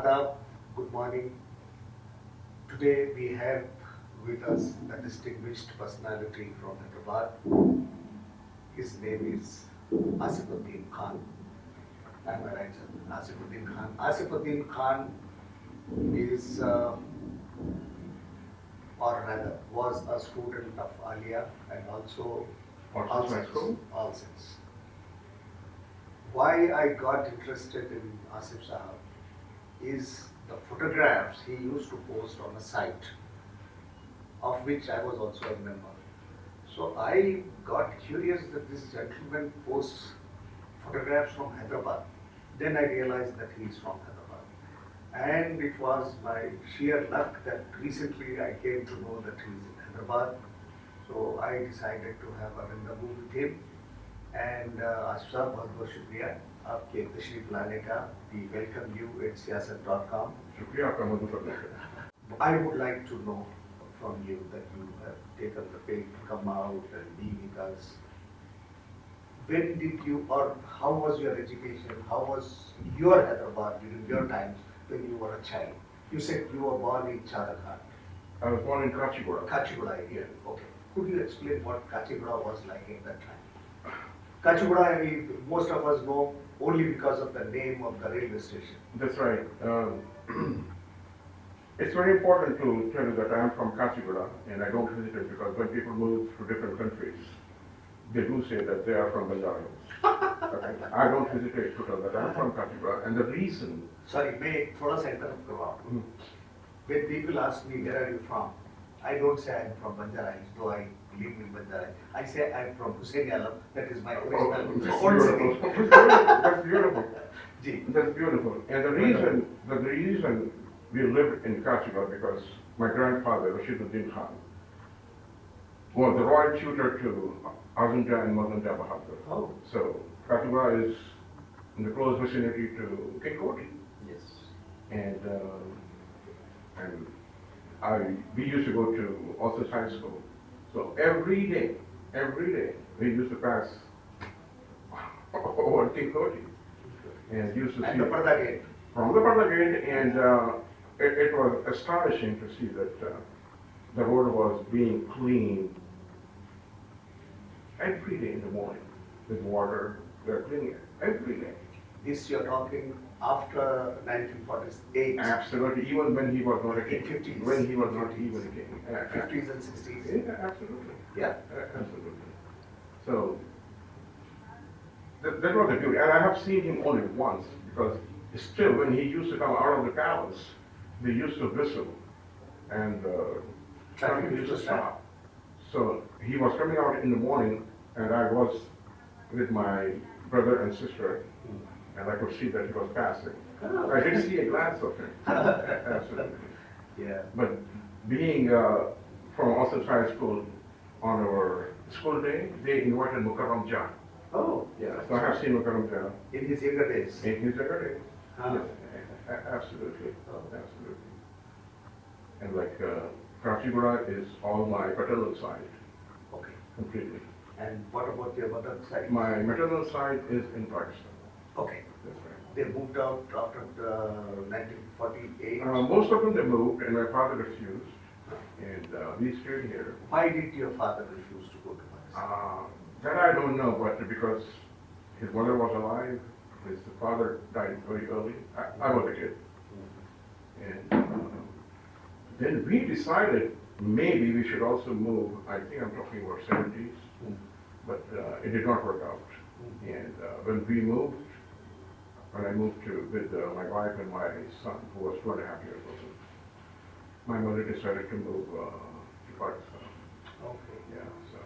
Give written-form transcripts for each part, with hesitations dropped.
Adab, good morning. Today we have with us a distinguished personality from Hyderabad. His name is Asifuddin Khan. Am I right, sir? Asifuddin Khan. Asifuddin Khan is, or rather, was a student of Alia and also Also my school? All Saints. Why I got interested in Asif Sahab is the photographs he used to post on a site, of which I was also a member. So I got curious that this gentleman posts photographs from Hyderabad. Then I realized that he is from Hyderabad. And it was my sheer luck that recently I came to know that he is in Hyderabad. So I decided to have a rendezvous with him. And Asif Sahab, बहुत बहुत शुक्रिया आपके तशरीफ लाने का. We welcome you at siyasat.com. शुक्रिया आपका मदद करने का. I would like to know from you that you have taken the pain to come out and be with us. When did you, or how was your education? How was your Hyderabad during your times when you were a child? You said you were born in Chadakhat. I was born in Kachigura. Kachigura area. Okay. Could you explain what Kachigura was like at that time? Kachigura, I mean, most of us know only because of the name of the railway station. That's right. It's very important to tell you that I am from Kachigura, and I don't hesitate because when people move to different countries, they do say that they are from Punjab. Okay. I don't hesitate to tell that I am from Kachigura, and the reason. Sorry, may thoda sa interrupt karo aap. When people ask me where are you from, I don't say I am from Banjara Hills, though I live in Banjara. I say I am from Hussain Alam, that is my original old city. That's beautiful. Ji. That's beautiful. And the reason we lived in Kachigura because my grandfather, Asifuddin Khan, was the royal tutor to Azimja and Mazanta Bahadur. Oh. So Kachigura is in the close vicinity to King Koti. Yes. And we used to go to also high school. So every day, we used to pass over King Koti. And used to see the Parda Gate. from the Parda Gate, and it was astonishing to see that the road was being cleaned every day in the morning with water. They're cleaning it every day. This you're talking after 1948. Absolutely, even when he was not a king. 50s. When he was not even a king. 50s and 60s. Yeah, absolutely. Yeah. Absolutely. So, that was the beauty. And I have seen him only once, because still when he used to come out of the palace, they used to whistle, and traffic used to stop. So, he was coming out in the morning, and I was with my brother and sister, and I could see that he was passing. Oh. I didn't see a glance of him. Absolutely. Yeah. But being from Austin High School, on our school day, they invited Mukarram Jah. Oh. Yeah, so I have seen Mukarram Jah. In his younger days. In his younger days. Ah. Yes, absolutely. Oh. Absolutely. And like Kachigura is all my paternal side, Okay. completely. And what about your mother's side? My maternal side is in Pakistan. Okay. That's right. They moved out after 1948. Most of them they moved, and my father refused, and we stayed here. Why did your father refuse to go to Pakistan? That I don't know, but because his mother was alive, his father died very early. I was a kid. And then we decided maybe we should also move. I think I'm talking about 70s, but it did not work out. And when I moved with my wife and my son, who was 2.5 years old, my mother decided to move to Pakistan. Okay. Yeah, so.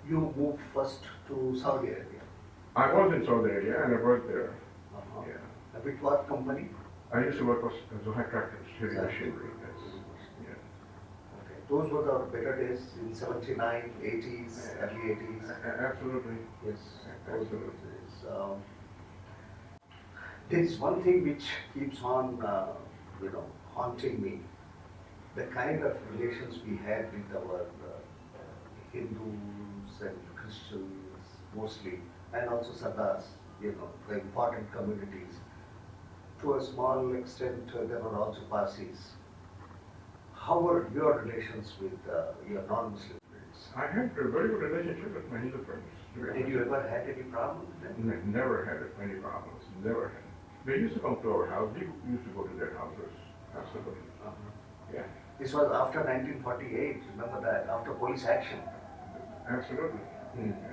You moved first to Saudi Arabia. I was in Saudi Arabia and I worked there. Uh-huh. Yeah. With what company? I used to work for Zohar Tractors, heavy machinery. Yeah. Okay. Those were the better days in 79, 80s, early 80s. Absolutely. Yes. Absolutely. There is one thing which keeps on, haunting me. The kind of relations we had with our Hindus and Christians mostly, and also Sardars, the important communities. to a small extent, there were also Parsis. How were your relations with your non-Muslim friends? I had a very good relationship with my Hindu friends. To be Did honest. you ever had any problem with them? Never had any problems. Never had. They used to come to our house. We used to go to their houses. Absolutely. Yeah. This was after 1948, remember that, after police action. Absolutely.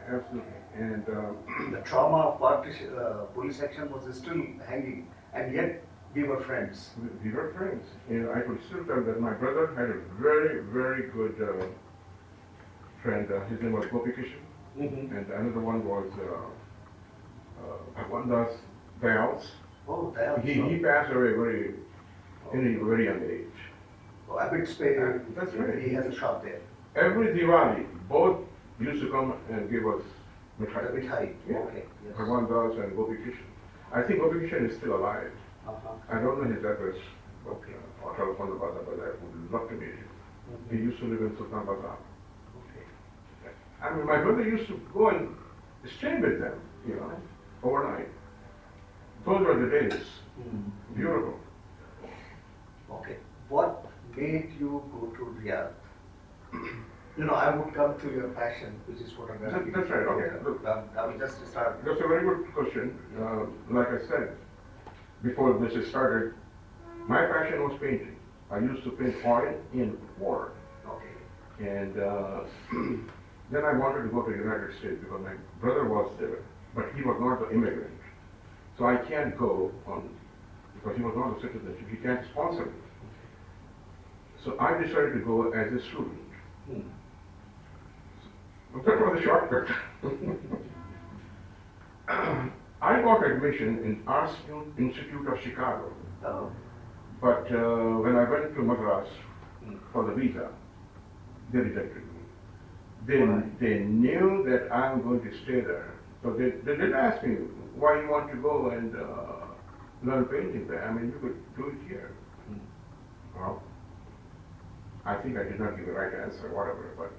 Absolutely. And The trauma of police action was still hanging, and yet we were friends. we were friends. And I could still tell that my brother had a very, very good friend. His name was Gopi Kishan. And another one was Bhagwandas Dayals. Oh, that He passed away in a very young age. Oh, Abid Spade, That's right. he has a shop there. Every Diwali, both used to come and give us The mithai. Mithai, Yeah. okay, yes. Bhagwan Das and Gopi Kishan. I think Gopi Kishan is still alive. Uh-huh. I don't know his address, Okay. or telephone number, but I would love to meet him. He used to live in Sultan Bazaar. Okay. I mean, my brother used to go and stay with them, overnight. Those were the days. Beautiful. Okay. What made you go to Riyadh? I would come to your passion, which is photography. That's right, okay. Look. I will just start. That's a very good question. Like I said, before this started, my passion was painting. I used to paint oil in water. Okay. And then I wanted to go to the United States because my brother was there, but he was not an immigrant. So I can't go on, because he was not a citizen, he can't sponsor me. So I decided to go as a student. That was a shortcut. I got admission in Arts Institute of Chicago, Oh. but when I went to Madras for the visa, they rejected me. They knew that I'm going to stay there. So they did ask me, why you want to go and learn painting there? I mean, you could do it here. Well, I think I did not give the right answer, whatever, but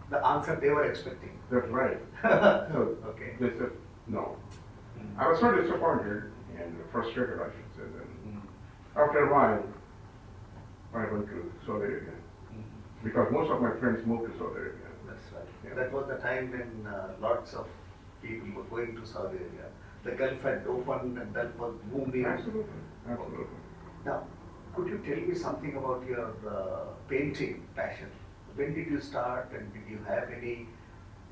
The answer they were expecting. that's right. So Okay. they said no. I was so disappointed and frustrated, I should say. Then after a while, I went to Saudi Arabia because most of my friends moved to Saudi Arabia. That's right. Yeah. That was the time when lots of people were going to Saudi Arabia. The Gulf had opened and that was booming. Absolutely, absolutely. Now, could you tell me something about your painting passion? When did you start and did you have any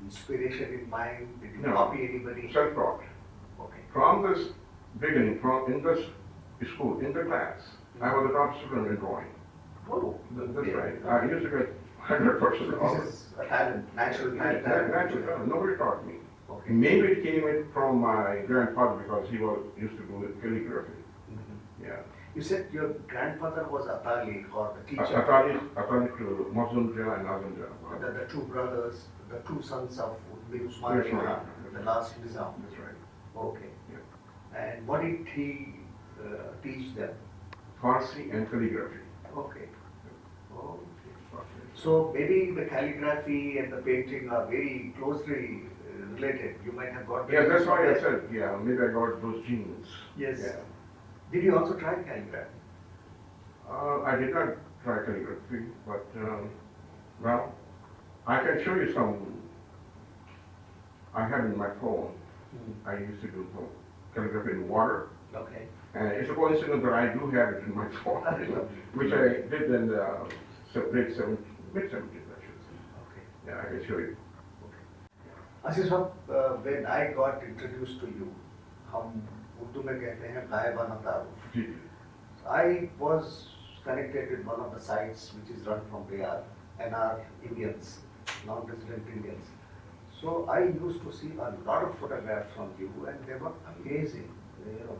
inspiration in mind? Did you No. copy anybody? Self-taught. Okay. From this beginning, in this school, in the class, I was a top student in drawing. Oh, That's yeah. right. I used to get 100% all. This is a talent, natural talent. Natural talent. Nobody taught me. Okay. Maybe it came in from my grandfather because he used to do with calligraphy. Yeah. You said your grandfather was Atali or the teacher. Atali to Mazlum Jah and Azam Jah. The two brothers, the two sons of Usman Yes, Shah, right. the last Nizam. That's right. Okay. Yeah. And what did he teach them? Farsi and calligraphy. Okay. So maybe the calligraphy and the painting are very closely related. You might have got. Yeah, that's genes why I from said, yeah, maybe I got those genes. Yes. Yeah. Did you also try calligraphy? I did not try calligraphy, but, well, I can show you some. I have in my phone. I used to do some calligraphy in water. Okay. And it's a coincidence that I do have it in my phone, which I did in the mid-70s, I should say. Okay. Yeah, I can show you. आशीष साहब, when I got introduced to you, हम उर्दू में कहते हैं गायबाना तारुफ. जी. I was connected with one of the sites which is run from Riyadh, NR Indians, non-resident Indians. So I used to see a lot of photographs from you, and they were amazing.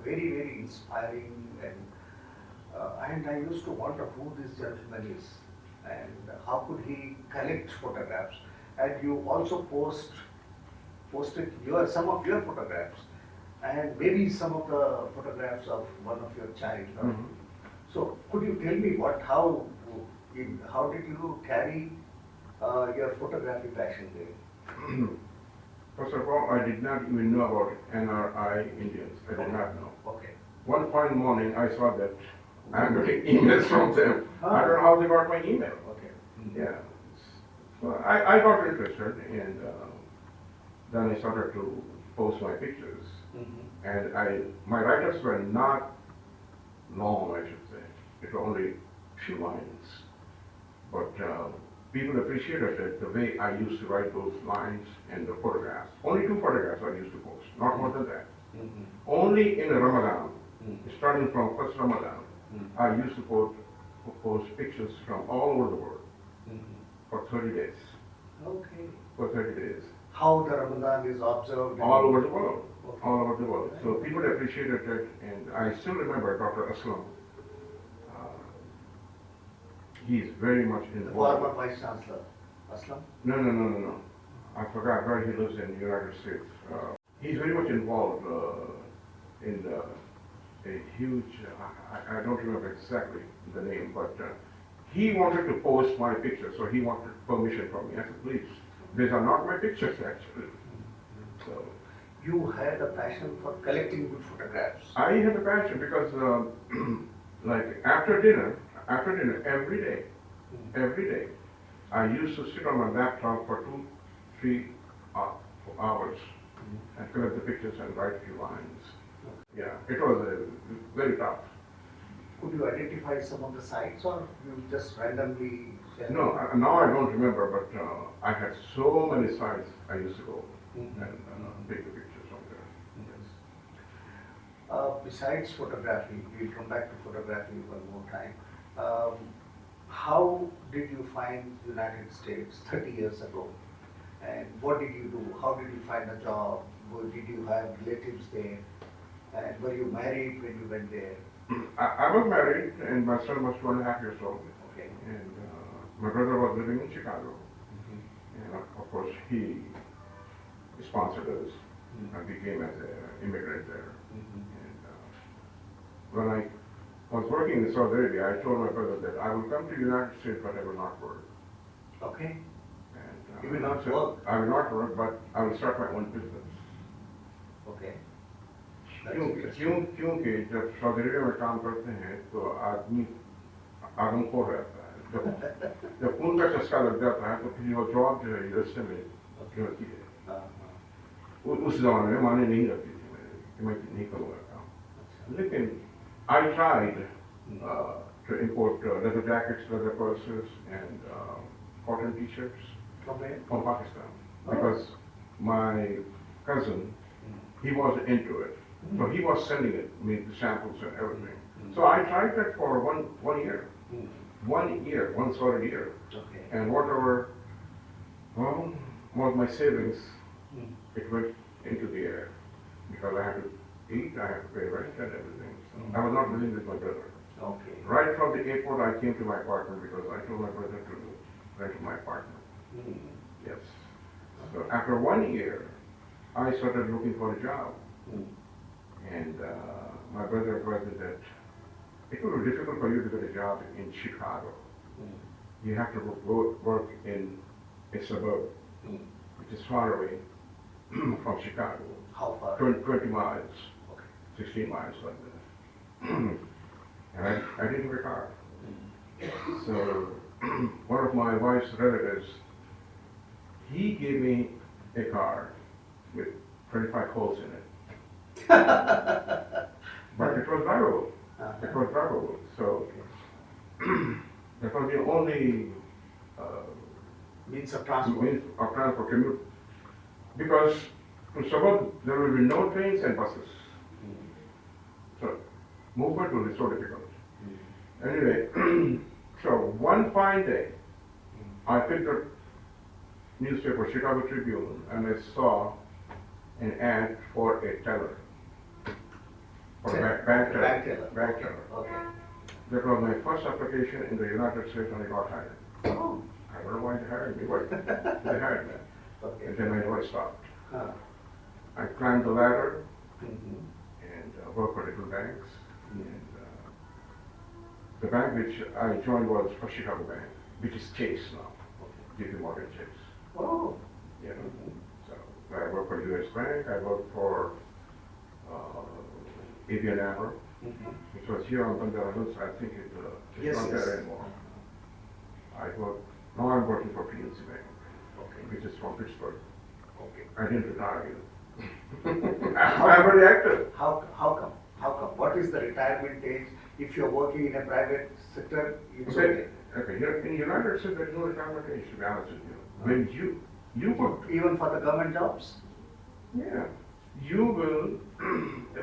Very, very inspiring, and I used to wonder who this gentleman is and how could he collect photographs. And you also posted some of your photographs, and maybe some of the photographs of one of your child. Mhm. So could you tell me how did you carry your photography passion there? First of all, I did not even know about NRI Indians. I did not know. Okay. one fine morning I saw that I'm getting emails from them. I don't know how they got my email. Okay. Yeah. So I got interested, and then I started to post my pictures. And my write-ups were not long, I should say. It was only few lines. But people appreciated it, the way I used to write those lines and the photographs. Only 2 photographs I used to post, not more than that. Only in Ramadan, starting from first Ramadan, I used to post pictures from all over the world for 30 days. Okay. For 30 days. How the Ramadan is observed? All over the world. Okay. All over the world. So people appreciated it, and I still remember Dr. Aslam. He's very much The involved. former Vice Chancellor, Aslam? No. I forgot where he lives in the United States. He's very much involved in a huge, I don't remember exactly the name, but he wanted to post my pictures, so he wanted permission from me. I said, please, these are not my pictures actually. So You had a passion for collecting good photographs. I had a passion because like after dinner, every day, I used to sit on my laptop for 2-3 hours and collect the pictures and write a few lines. Yeah, it was very tough. Could you identify some of the sites, or you just randomly share? No, now I don't remember, but I had so many sites I used to go and take the pictures from there. Yes. Besides photography, we'll come back to photography one more time. How did you find United States 30 years ago? And what did you do? How did you find a job? Did you have relatives there? And were you married when you went there? I was married, and my son was 2.5 years old. Okay. And my brother was living in Chicago. And of course, he sponsored us. I became as an immigrant there. And when I was working in Saudi Arabia, I told my brother that I will come to the United States, but I will not work. Okay. And, You will not so work? I will not work, but I will start my own business. Okay. क्योंकि जब Saudi Arabia में काम करते हैं तो आदमी आदमखोर रहता है जब खून का चस्का लग जाता है तो फिर वो जॉब जो है यूएसए में होती है उस जमाने में माने नहीं रखती थी कि मैं नहीं करूँगा काम लेकिन I tried to import leather jackets, leather purses and cotton t-shirts from Pakistan because my cousin, he was into it. So he was sending me the samples and everything. So I tried that for one year. 1 year, one solid year. Okay. And whatever was my savings, it went into the air. Because I had to eat, I had to pay rent and everything. So I was not living with my brother. Okay. Right from the airport I came to my apartment because I told my brother to rent my apartment. Yes. So after 1 year, I started looking for a job. And my brother advised me that it will be difficult for you to get a job in Chicago. You have to work in a suburb, which is far away from Chicago. How far? 20 miles, Okay. 16 miles like that. And I didn't have a car. So one of my wife's relatives, he gave me a car with 25 holes in it. But it was drivable. It was drivable. So that was the only Means of transport. means of transport commute. Because to suburb there will be no trains and buses. So movement will be so difficult. Anyway, so one fine day, I picked up newspaper Chicago Tribune and I saw an ad for a teller. For a bank teller. Bank teller. Bank teller. Okay. That was my first application in the United States and I got hired. Oh. I don't know why they hired me, but they hired me. Okay. And then I never stopped. Huh. I climbed the ladder Mhm. and worked for different banks. And the bank which I joined was for Chicago Bank, which is Chase now, JP Morgan Chase. Oh. Yeah. So I worked for US Bank, I worked for ABN AMRO, It was here on Bandara Hills. I think it's Yes, not yes. there anymore. Now I'm working for PNC Bank, Okay. which is from Pittsburgh. Okay. I didn't retire yet. I'm very active. How come? How come? What is the retirement age? If you're working in a private sector, it's okay. Okay, here in the United States, there's no retirement age, to be honest with you. When you would, Even for the government jobs? yeah, you will,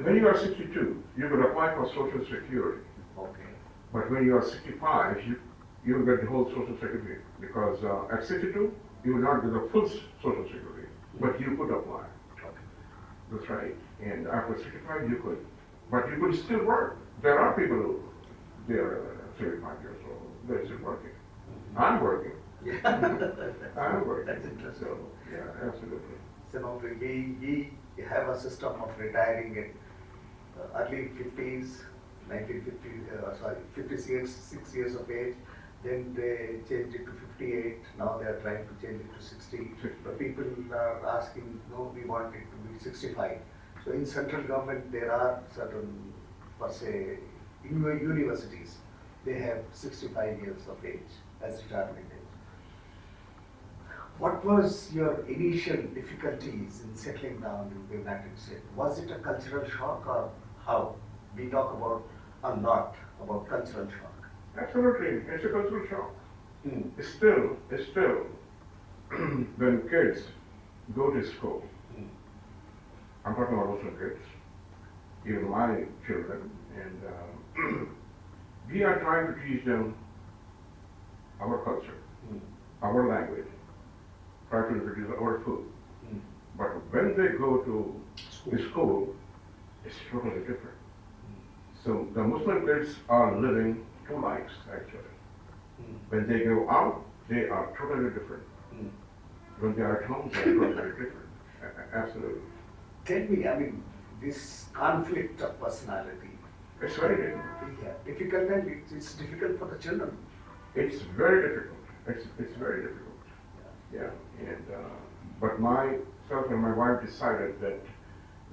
when you are 62, you will apply for Social Security. Okay. But when you are 65, you will get the whole Social Security. Because at 62, you will not get the full Social Security, but you could apply. Okay. That's right. And after 65, you could. But you could still work. There are people who, they are 75 years old, they're still working. I'm working. Yeah. I'm working. That's interesting. So, yeah, absolutely. So now we have a system of retiring at early 50s, 56 years of age. Then they changed it to 58. Now they are trying to change it to 60. The people are asking, no, we want it to be 65. So in central government, there are certain, per se, universities, they have 65 years of age as retirement age. What was your initial difficulties in settling down in the United States? Was it a cultural shock or how? We talk about a lot about cultural shock. Absolutely, it's a cultural shock. Mm. Still, when kids go to school, I'm talking about Muslim kids, even my children, and we are trying to teach them our culture, our language, try to introduce our food. But when they go to school, it's totally different. So the Muslim kids are living two lives, actually. When they go out, they are totally different. When they are at home, they are totally different. Absolutely. Tell me, I mean, this conflict of personality. It's very difficult. Yeah, difficult, and it's difficult for the children. It's very difficult. It's very difficult. Yeah. And but myself and my wife decided that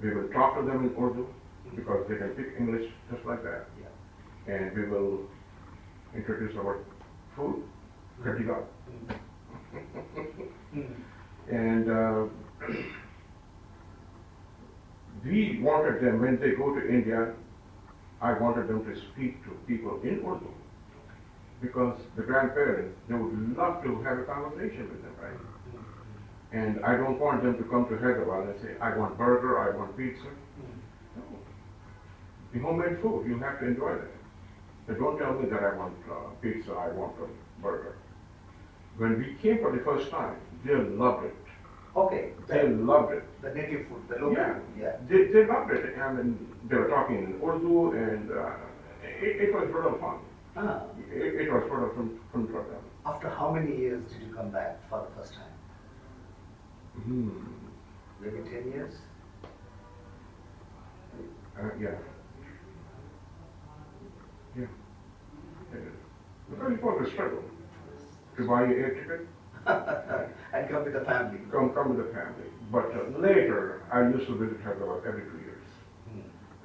we will talk to them in Urdu because they can speak English just like that. Yeah. And we will introduce our food, katiga. And we wanted them, when they go to India, I wanted them to speak to people in Urdu. Because the grandparents, they would love to have a conversation with them, right? And I don't want them to come to Hyderabad and say, I want burger, I want pizza. No. The homemade food, you have to enjoy that. So don't tell me that I want pizza, I want a burger. When we came for the first time, they loved it. Okay. They loved it. The native food, the local food, yeah. They loved it. I mean, they were talking in Urdu, and it was sort of fun. Ah. It was sort of fun for them. After how many years did you come back for the first time? Maybe 10 years? Yeah. Yeah. Because it was a struggle to buy an air ticket. And come with the family. Come with the family. But later, I used to visit Hyderabad every 2 years.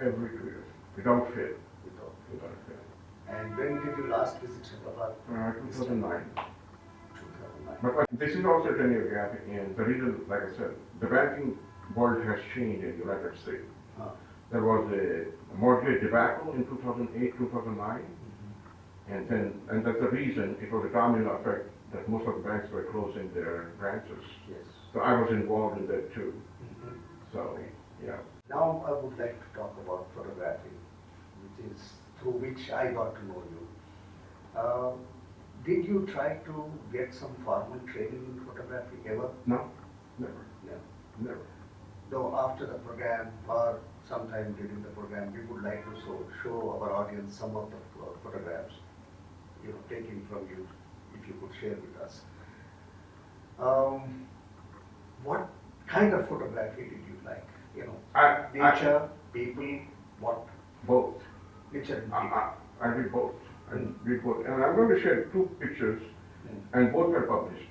Every 2 years. Without fail. Without fail. And when did you last visit Hyderabad? 2009. 2009. But this is also a 10-year gap, and the reason, like I said, the banking world has changed in the United States. There was a mortgage debacle in 2008, 2009, and that's the reason it was a domino effect that most of the banks were closing their branches. Yes. So I was involved in that too. So, yeah. Now I would like to talk about photography, which is through which I got to know you. Did you try to get some formal training in photography ever? No, never, Yeah. never. Though after the program or sometime during the program, we would like to show our audience some of the photographs, taken from you, if you could share with us. What kind of photography did you like? Nature, people, what? Both. Nature and people. I did both. And I'm going to share two pictures, and both were published.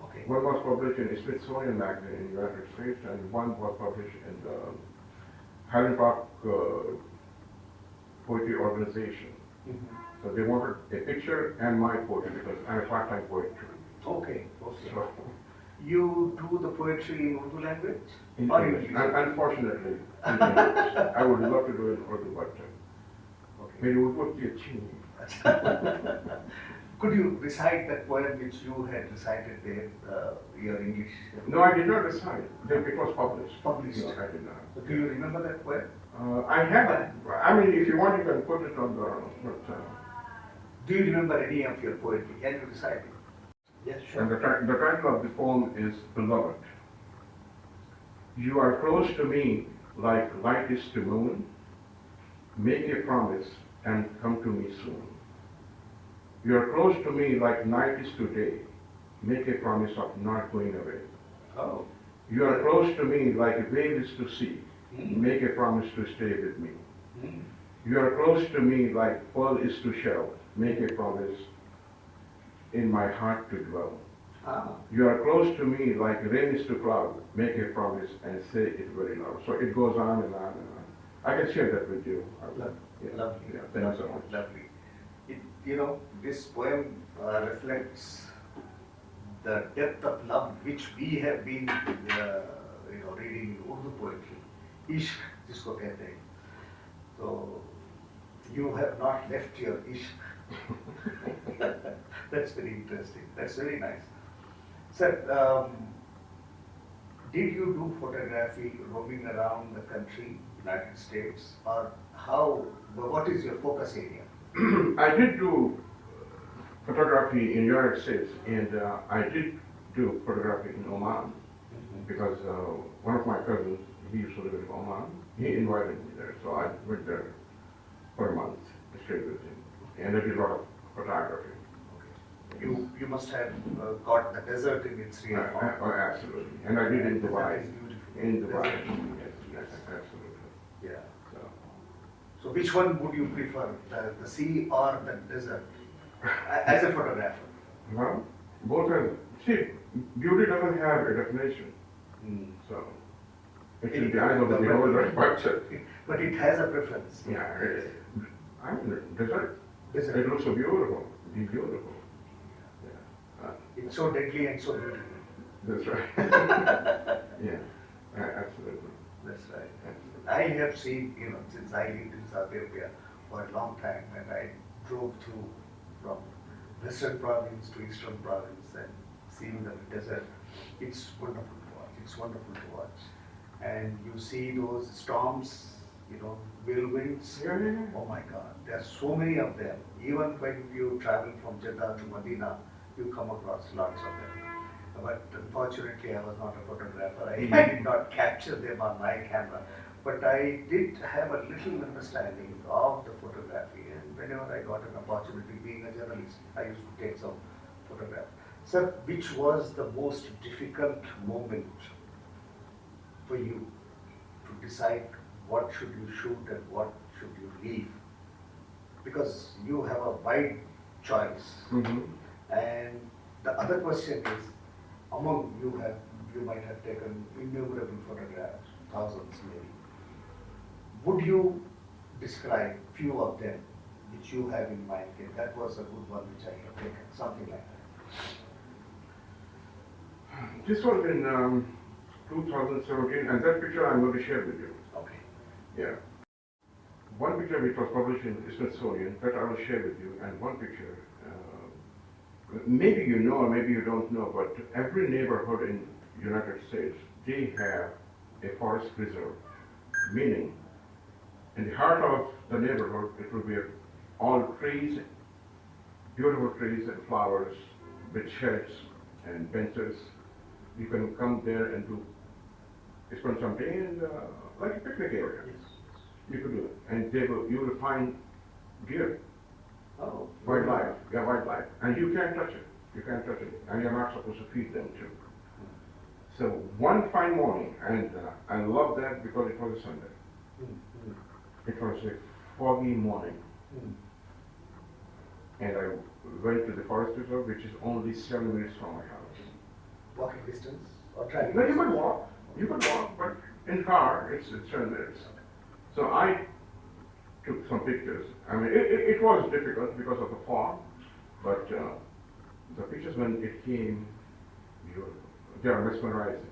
Okay. One was published in Smithsonian magazine in the United States, and one was published in the Hyderabad poetry organization. Mhm. So they wanted a picture and my poetry because I'm a part-time poet too. Okay, okay. So, You do the poetry in Urdu language? in Or in English. English? Unfortunately, in English. I would love to do it in Urdu, but Okay. maybe Urdu would be a change. Could you recite that poem which you had recited there, your English? No, I did not recite. It was published. Published. No, I did not. So do you remember that poem? I have it. I mean, if you want, you can put it on the. But, Do you remember any of your poetry? Can you recite it? Yes, and sure. the title of the poem is Beloved. You are close to me like light is to moon. Make a promise and come to me soon. You are close to me like night is to day. Make a promise of not going away. Oh. You are close to me like a wave is to sea. Mm. Make a promise to stay with me. Mm. You are close to me like pearl is to shell. Make a promise in my heart to dwell. Ah. You are close to me like rain is to cloud. Make a promise and say it very loud. So it goes on and on and on. I can share that with you. Yeah. Lovely. Yeah, thank you so much. Lovely. This poem reflects the depth of love which we have been, reading in Urdu poetry. Ishq, जिसको कहते हैं. So you have not left your ishq. That's very interesting. That's very nice. Sir, did you do photography roaming around the country, United States, or how? What is your focus area? I did do photography in United States, and I did do photography in Oman because one of my cousins, he used to live in Oman. He invited me there, so I went there for a month to stay with him, and I did a lot of photography. You must have got the desert in its real form. Oh, absolutely, and I did in Dubai. That is beautiful. In Dubai, Desert. yes, absolutely. Yeah. So, So which one would you prefer, the sea or the desert, as a photographer? well, both are. See, beauty doesn't have a definition, so it's in the eyes of the beholder. But it has a preference. Yeah, I mean, desert. Desert. It looks so beautiful. It's beautiful. Yeah, It's so deadly and so beautiful. that's right. Yeah, absolutely. That's right. Absolutely. I have seen, since I lived in South Arabia for a long time, and I drove through from Western province to Eastern province and seeing the desert. It's wonderful to watch. It's wonderful to watch. And you see those storms, whirlwinds. Yeah. Oh my God, there are so many of them. Even when you travel from Jeddah to Medina, you come across lots of them. But unfortunately, I was not a photographer. I did not capture them on my camera. But I did have a little understanding of the photography. And whenever I got an opportunity, being a journalist, I used to take some photographs. Sir, which was the most difficult moment for you to decide what should you shoot and what should you leave? Because you have a wide choice. Mm-hmm. And the other question is, among you might have taken innumerable photographs, thousands maybe. Would you describe few of them which you have in mind? Okay, that was a good one which I have taken, something like that. This was in 2017, and that picture I'm going to share with you. Okay. Yeah. One picture which was published in Smithsonian that I will share with you, and one picture, maybe you know or maybe you don't know, but every neighborhood in United States, they have a forest reserve, meaning in the heart of the neighborhood, it will be all trees, beautiful trees and flowers with sheds and benches. You can come there and spend some day in like a picnic area. Yes. You could do it, and you will find deer, Oh. wildlife, wildlife, and you can't touch it. You can't touch it, and you're not supposed to feed them too. So one fine morning, and I love that because it was a Sunday. It was a foggy morning, and I went to the forest reserve, which is only 7 minutes from my house. Walking distance or driving? No, you could walk. You could walk, but in car, it's 7 minutes. So I took some pictures. I mean, it was difficult because of the fog, but the pictures when it came, beautiful. They are mesmerizing.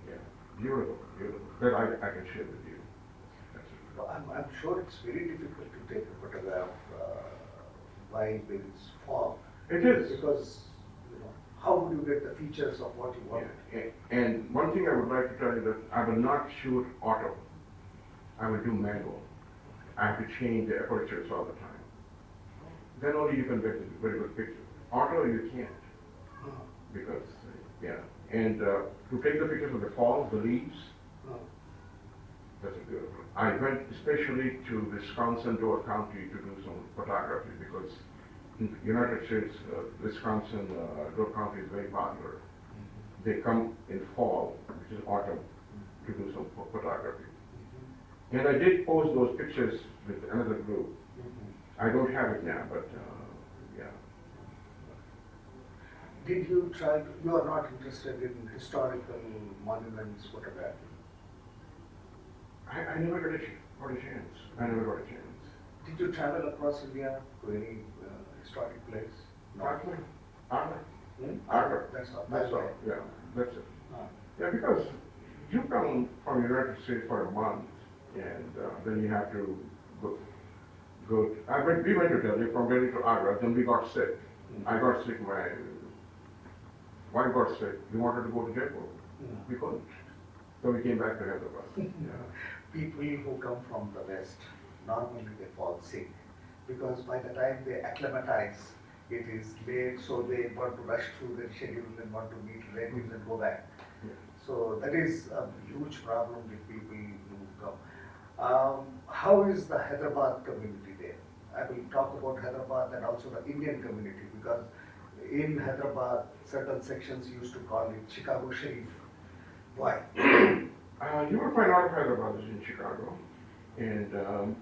Yeah, beautiful, beautiful. That I can share with you. That's it. Well, I'm sure it's very difficult to take a photograph while there is fog. It is. Because, how would you get the features of what you want? Yeah. And one thing I would like to tell you that I will not shoot auto. I will do manual. I have to change the apertures all the time. Then only you can get a very good picture. Auto you can't. Because, and to take the pictures of the fall, the leaves, that's beautiful. I went especially to Wisconsin, Door County to do some photography because in the United States, Wisconsin, Door County is very popular. They come in fall, which is autumn, to do some photography. And I did post those pictures with another group. I don't have it now, but yeah. Did you try, you are not interested in historical monuments photography? I never got a chance. I never got a chance. Did you travel across India to any historic place? Agra. Agra. That's all. That's all. Yeah, that's it. Ah. Yeah, because you come from the United States for a month, and then you have to go. We went to Delhi, from Delhi to Agra, then we got sick. I got sick, my wife got sick. We wanted to go to Jaipur. We couldn't. So we came back to Hyderabad. People who come from the West, normally they fall sick because by the time they acclimatize, it is late, so they want to rush through their schedule and want to meet relatives and go back. Yeah. So that is a huge problem with people who come. How is the Hyderabad community there? I will talk about Hyderabad and also the Indian community because in Hyderabad, certain sections used to call it Chicago Sharif. Why? You will find a lot of Hyderabadis in Chicago, and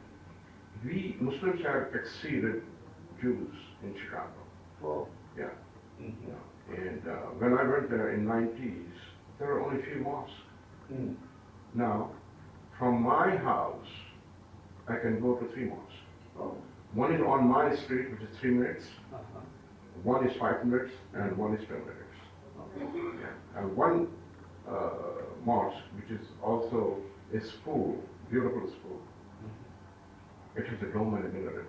we Muslims have exceeded Jews in Chicago. Oh. Yeah. Mm-hmm. Yeah. And when I went there in 90s, there were only a few mosques. Now, from my house, I can go to 3 mosques. Oh. One is on my street, which is 3 minutes. Uh-huh. One is 5 minutes, and one is 10 minutes. Okay. Yeah. And one mosque, which is also a school, beautiful school. It has a dome and a minaret.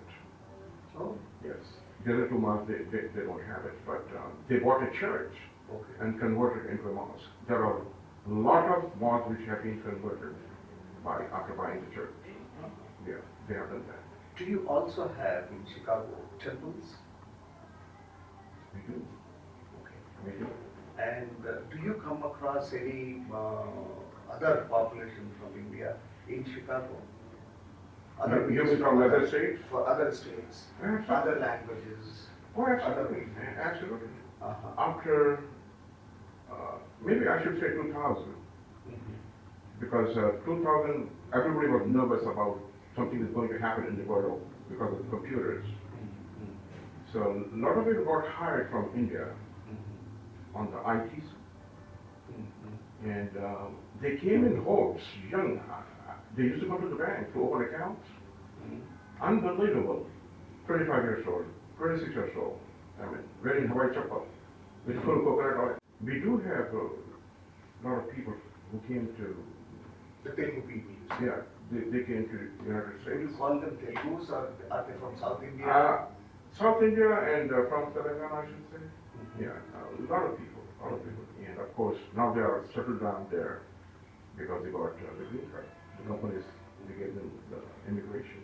Oh. Yes. The other 2 mosques, they don't have it, but they bought a church Okay. and converted it into a mosque. There are a lot of mosques which have been converted after buying the church. Yeah, they have done that. Do you also have in Chicago temples? We do. Okay. We do. And do you come across any other population from India in Chicago? You mean from other states? For other states, Absolutely. other languages. Oh, absolutely. Other regions. Absolutely. Uh-huh. After, maybe I should say 2000, because 2000, everybody was nervous about something is going to happen in the world because of computers. So a lot of people got hired from India on the ITs, and they came in hopes, young. They used to go to the bank to open accounts. Unbelievable. 25 years old, 26 years old. I mean, wearing Hawaii chapel with full coconut oil. We do have a lot of people who came to. The Telugu people. Yeah, they came to the United Do you States. call them Telugus or are they from South India? South India and from Telangana, I should say. Yeah, a lot of people, and of course now they are settled down there because they got the green card. The companies, they gave them the immigration.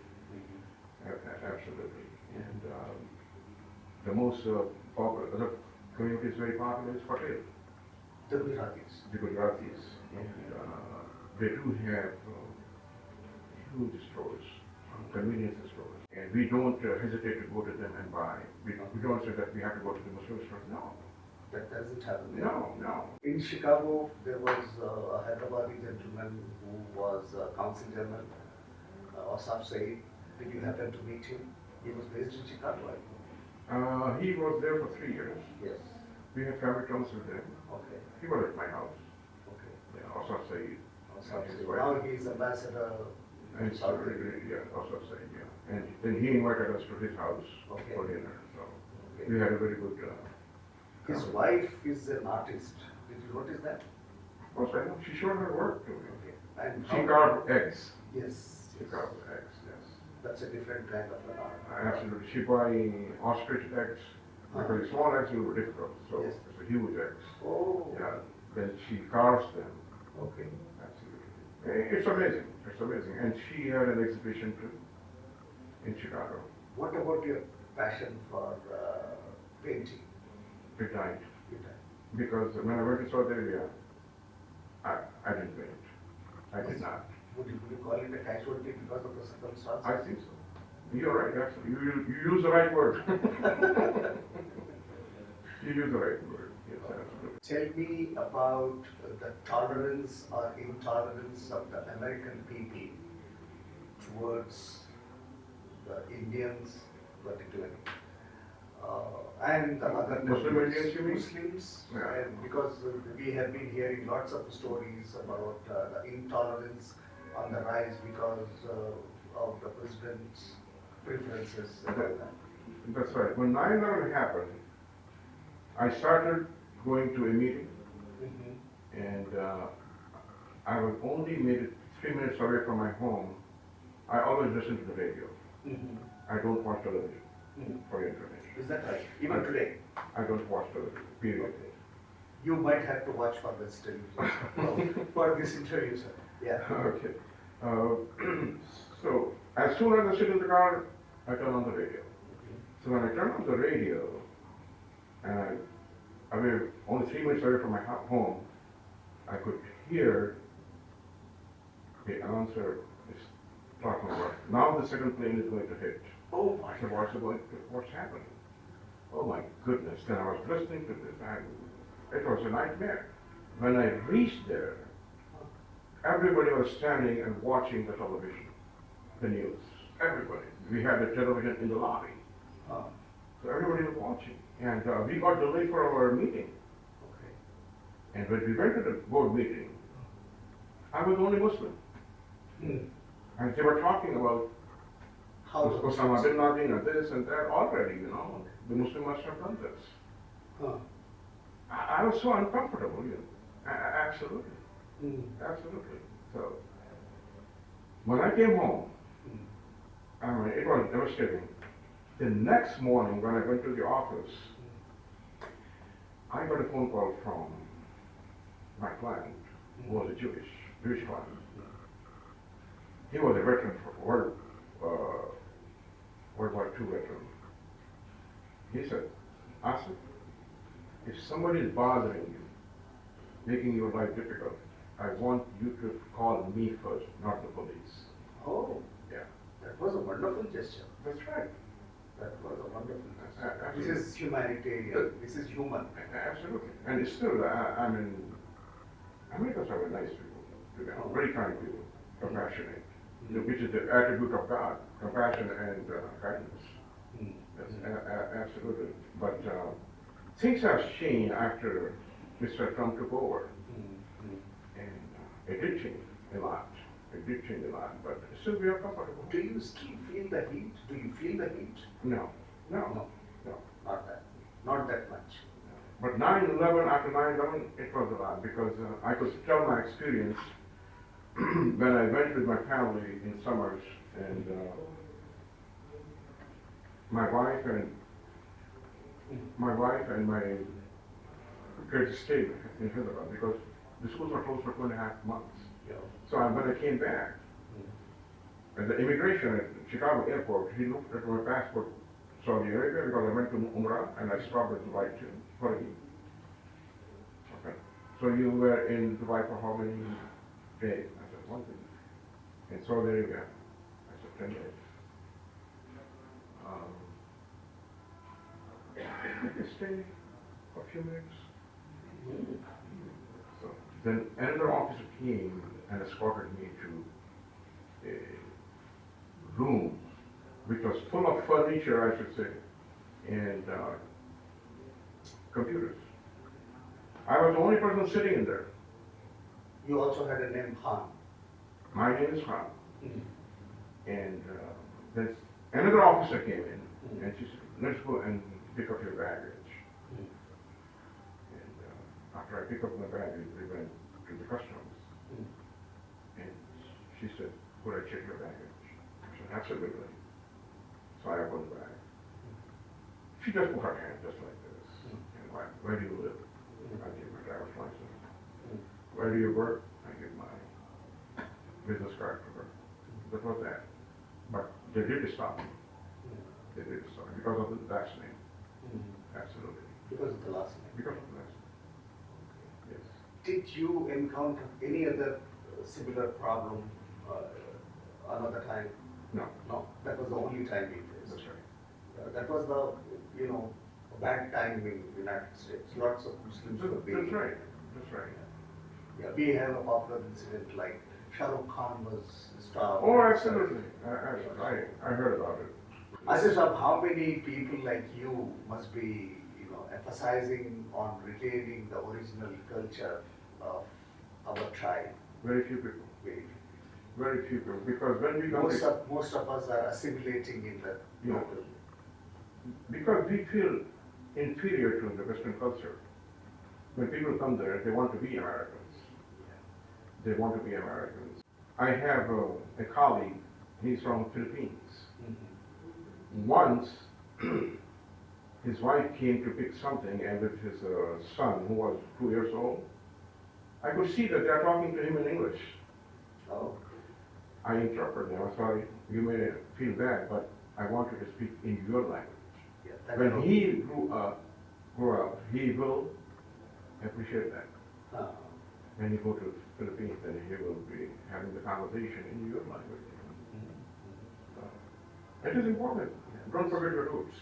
Absolutely. And the most popular, the community is very popular is Patel. The Gujaratis. The Gujaratis. And they do have huge stores, convenience stores. And we don't hesitate to go to them and buy. We don't say that we have to go to the Muslim store. No. That doesn't happen there. No. In Chicago, there was a Hyderabadi gentleman who was consul general, Asaf Saeed. Did you happen to meet him? He was based in Chicago, I think. He was there for 3 years. Yes. We had family terms with him. Okay. He was at my house. Okay. Yeah, Asaf Saeed. Asaf His Saeed. wife. Now he is ambassador And so, South India. yeah, also saying, yeah. And then he invited us to his house Okay. for dinner, so Okay. we had a very good. His wife is an artist. Did you notice that? Of course, I know. She showed her work to me. Okay. And She how- carved eggs. Yes. She yes. carved eggs, yes. That's a different kind of an art. Absolutely. She buy ostrich eggs, because small eggs were difficult, so Yes. it's a huge eggs. Oh. Yeah. Then she carves them. Okay. Absolutely. It's amazing. It's amazing. And she had an exhibition too in Chicago. What about your passion for painting? Big time. Good time. Because when I went to Saudi Arabia, I didn't paint. I did not. Would you call it a casualty because of the circumstances? I think so. You're right, actually. You use the right word. You use the right word. Yes, absolutely. Tell me about the tolerance or intolerance of the American people towards the Indians, particularly, and the other Muslim nationalities. Indians, you mean? Muslims, Yeah. and because we have been hearing lots of stories about the intolerance on the rise because of the president's preferences and all that. That's right. When 9/11 happened, I started going to a meeting, Mm-hmm. and I was only maybe 3 minutes away from my home. I always listen to the radio. Mm-hmm. I don't watch television Mm-hmm. for your information. Is that right? Even today? I don't watch television, period. You might have to watch for this television, for this interview, sir. Yeah. Okay. So, as soon as I sit in the car, I turn on the radio. So when I turn on the radio, and I'm only 3 minutes away from my home, I could hear the announcer is talking about, now the second plane is going to hit. Oh my I said, God. what's happening? Oh my goodness. Then I was listening to this, and it was a nightmare. When I reached there, everybody was standing and watching the television, the news. Everybody. We had the television in the lobby. Oh, So everybody was watching. And we got delayed for our meeting. okay. And when we went to the board meeting, I was the only Muslim. Hmm. And they were talking about How Osama bin Laden and this and that already, you know. The Muslim must have done this. Huh. I was so uncomfortable, you know. Absolutely. Hmm. Absolutely. So, when I came home, Hmm. I mean, it was devastating. The next morning, when I went to the office, I got a phone call from my client, who was a Jewish client. He was a veteran for World War II veteran. He said, Asif, if somebody is bothering you, making your life difficult, I want you to call me first, not the police. Oh, Yeah. that was a wonderful gesture. That's right. That was a wonderful gesture. Absolutely. This is humanitarian. This is human. Absolutely. And it's still, I mean, Americans are very nice people, you know, very kind people, compassionate, which is the attribute of God, compassion and kindness. Hmm. Yes, absolutely. But things have changed after Mr. Trump took over, Hmm. and it did change a lot. It did change a lot, but still we are comfortable. Do you still feel the heat? Do you feel the heat? No, no, No. no. Not that. Not that much. But 9/11, after 9/11, it was a lot because I could tell my experience when I went with my family in summers, and my wife and my kids stayed in Hyderabad because the schools were closed for 2.5 months. Yeah. So when I came back, at the immigration at Chicago airport, he looked at my passport, Saudi Arabia, because I went to Umrah and I stopped at Dubai too, for a week. Okay. So you were in Dubai for how many days? I said, 1 week. In Saudi Arabia, I said, 10 days. I could stay for a few minutes. So then another officer came and escorted me to a room which was full of furniture, I should say, and computers. I was the only person sitting in there. You also had a name Khan. My name is Khan. And then another officer came in, and she said, let's go and pick up your baggage. And after I picked up my baggage, we went to the customs. And she said, could I check your baggage? I said, absolutely. So I opened the bag. She just put her hand just like this. And where do you live? I gave my driver's license. Where do you work? I gave my business card to her. That was that. But they did stop me. They did stop me because of the last name. Absolutely. Because of the last name. Because of the last name. Yes. Did you encounter any other similar problem another time? No. No, that was the only time we faced. That's right. That was the, bad time in the United States. Lots of Muslims were being. That's right. That's right. Yeah, we have a popular incident like Shah Rukh Khan was starved. Oh, absolutely. I heard about it. Asif Saab, how many people like you must be, emphasizing on retaining the original culture of our tribe? Very few people. Very few. Very few people. Because when we come Most of us are assimilating in the Yeah. local. because we feel inferior to the Western culture. When people come there, they want to be Americans. They want to be Americans. I have a colleague, he's from Philippines. Once, his wife came to pick something, and with his son, who was 2 years old, I could see that they're talking to him in English. Oh. I interpreted them. I'm sorry, you may feel bad, but I want you to speak in your language. Yeah, that When was- he grew up, he will appreciate that. When you go to Philippines, then he will be having the conversation in your language. It is important. Don't forget your roots.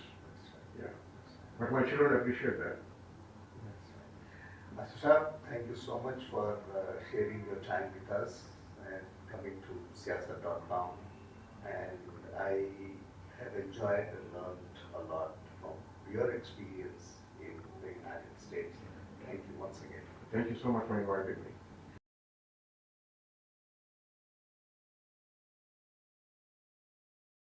Yeah. But my children appreciate that. Asif Saab, thank you so much for sharing your time with us and coming to siyasat.com. And I have enjoyed and learned a lot from your experience in the United States. Thank you once again. Thank you so much for inviting me.